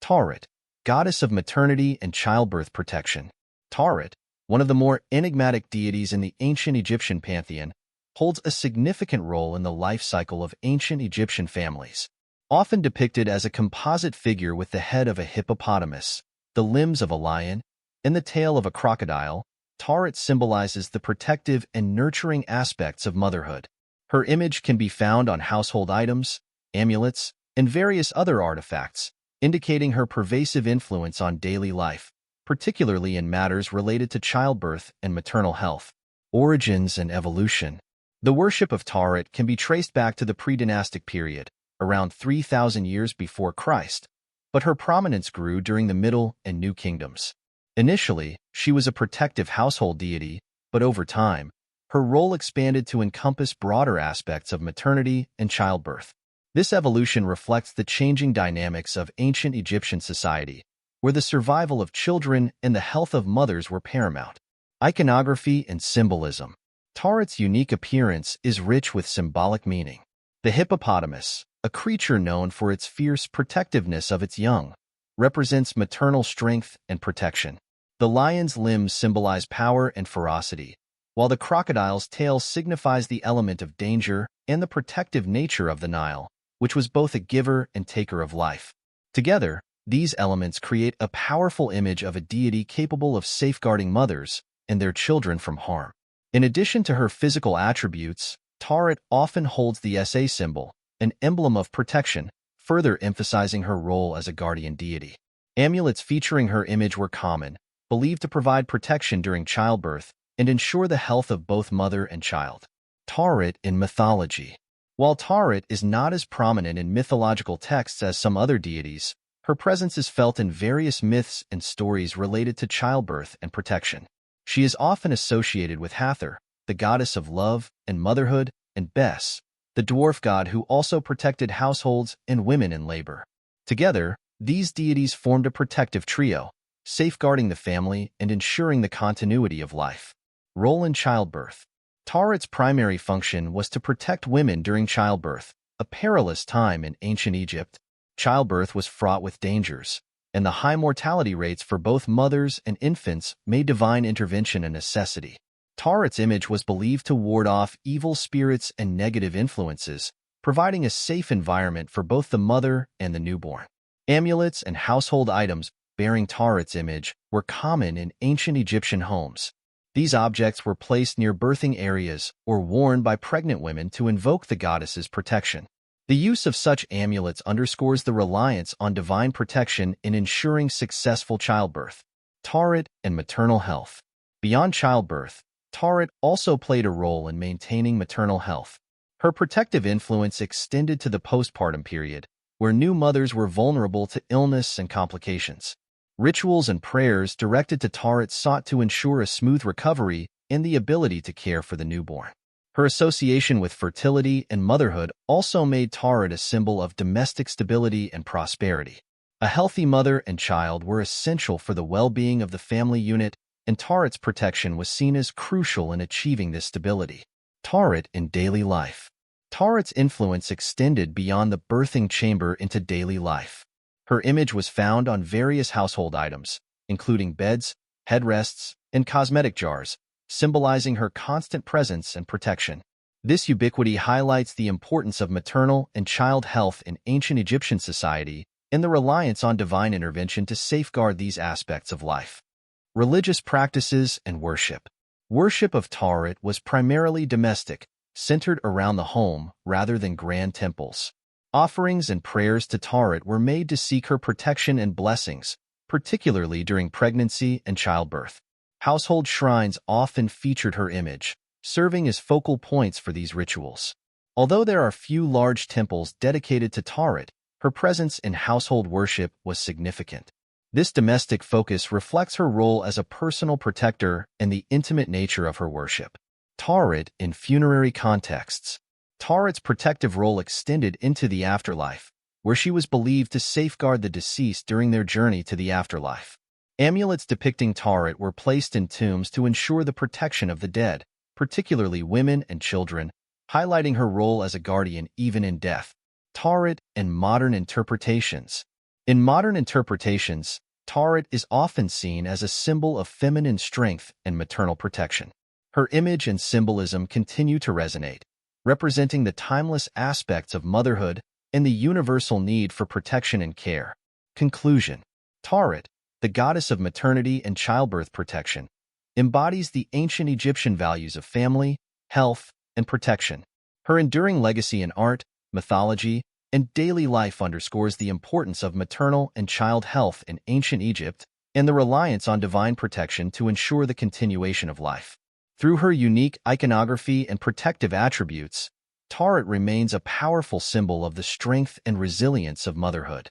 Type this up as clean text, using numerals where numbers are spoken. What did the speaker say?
Taweret, goddess of maternity and childbirth protection. Taweret, one of the more enigmatic deities in the ancient Egyptian pantheon, holds a significant role in the life cycle of ancient Egyptian families. Often depicted as a composite figure with the head of a hippopotamus, the limbs of a lion, and the tail of a crocodile, Taweret symbolizes the protective and nurturing aspects of motherhood. Her image can be found on household items, amulets, and various other artifacts, indicating her pervasive influence on daily life, particularly in matters related to childbirth and maternal health. Origins and evolution. The worship of Taweret can be traced back to the pre-dynastic period, around 3,000 years before Christ, but her prominence grew during the Middle and New Kingdoms. Initially, she was a protective household deity, but over time, her role expanded to encompass broader aspects of maternity and childbirth. This evolution reflects the changing dynamics of ancient Egyptian society, where the survival of children and the health of mothers were paramount. Iconography and symbolism. Taweret's unique appearance is rich with symbolic meaning. The hippopotamus, a creature known for its fierce protectiveness of its young, represents maternal strength and protection. The lion's limbs symbolize power and ferocity, while the crocodile's tail signifies the element of danger and the protective nature of the Nile, which was both a giver and taker of life. Together, these elements create a powerful image of a deity capable of safeguarding mothers and their children from harm. In addition to her physical attributes, Taweret often holds the SA symbol, an emblem of protection, further emphasizing her role as a guardian deity. Amulets featuring her image were common, believed to provide protection during childbirth and ensure the health of both mother and child. Taweret in mythology. While Taweret is not as prominent in mythological texts as some other deities, her presence is felt in various myths and stories related to childbirth and protection. She is often associated with Hathor, the goddess of love and motherhood, and Bes, the dwarf god who also protected households and women in labor. Together, these deities formed a protective trio, safeguarding the family and ensuring the continuity of life. Role in childbirth. Taweret's primary function was to protect women during childbirth, a perilous time in ancient Egypt. Childbirth was fraught with dangers, and the high mortality rates for both mothers and infants made divine intervention a necessity. Taweret's image was believed to ward off evil spirits and negative influences, providing a safe environment for both the mother and the newborn. Amulets and household items bearing Taweret's image were common in ancient Egyptian homes. These objects were placed near birthing areas or worn by pregnant women to invoke the goddess's protection. The use of such amulets underscores the reliance on divine protection in ensuring successful childbirth. Taweret and maternal health. Beyond childbirth, Taweret also played a role in maintaining maternal health. Her protective influence extended to the postpartum period, where new mothers were vulnerable to illness and complications. Rituals and prayers directed to Taweret sought to ensure a smooth recovery and the ability to care for the newborn. Her association with fertility and motherhood also made Taweret a symbol of domestic stability and prosperity. A healthy mother and child were essential for the well-being of the family unit, and Taweret's protection was seen as crucial in achieving this stability. Taweret in daily life. Taweret's influence extended beyond the birthing chamber into daily life. Her image was found on various household items, including beds, headrests, and cosmetic jars, symbolizing her constant presence and protection. This ubiquity highlights the importance of maternal and child health in ancient Egyptian society and the reliance on divine intervention to safeguard these aspects of life. Religious practices and worship. Worship of Taweret was primarily domestic, centered around the home rather than grand temples. Offerings and prayers to Taweret were made to seek her protection and blessings, particularly during pregnancy and childbirth. Household shrines often featured her image, serving as focal points for these rituals. Although there are few large temples dedicated to Taweret, her presence in household worship was significant. This domestic focus reflects her role as a personal protector and the intimate nature of her worship. Taweret in funerary contexts. Taweret's protective role extended into the afterlife, where she was believed to safeguard the deceased during their journey to the afterlife. Amulets depicting Taweret were placed in tombs to ensure the protection of the dead, particularly women and children, highlighting her role as a guardian even in death. Taweret and modern interpretations. In modern interpretations, Taweret is often seen as a symbol of feminine strength and maternal protection. Her image and symbolism continue to resonate, representing the timeless aspects of motherhood and the universal need for protection and care. Conclusion: Taweret, the goddess of maternity and childbirth protection, embodies the ancient Egyptian values of family, health, and protection. Her enduring legacy in art, mythology, and daily life underscores the importance of maternal and child health in ancient Egypt and the reliance on divine protection to ensure the continuation of life. Through her unique iconography and protective attributes, Taweret remains a powerful symbol of the strength and resilience of motherhood.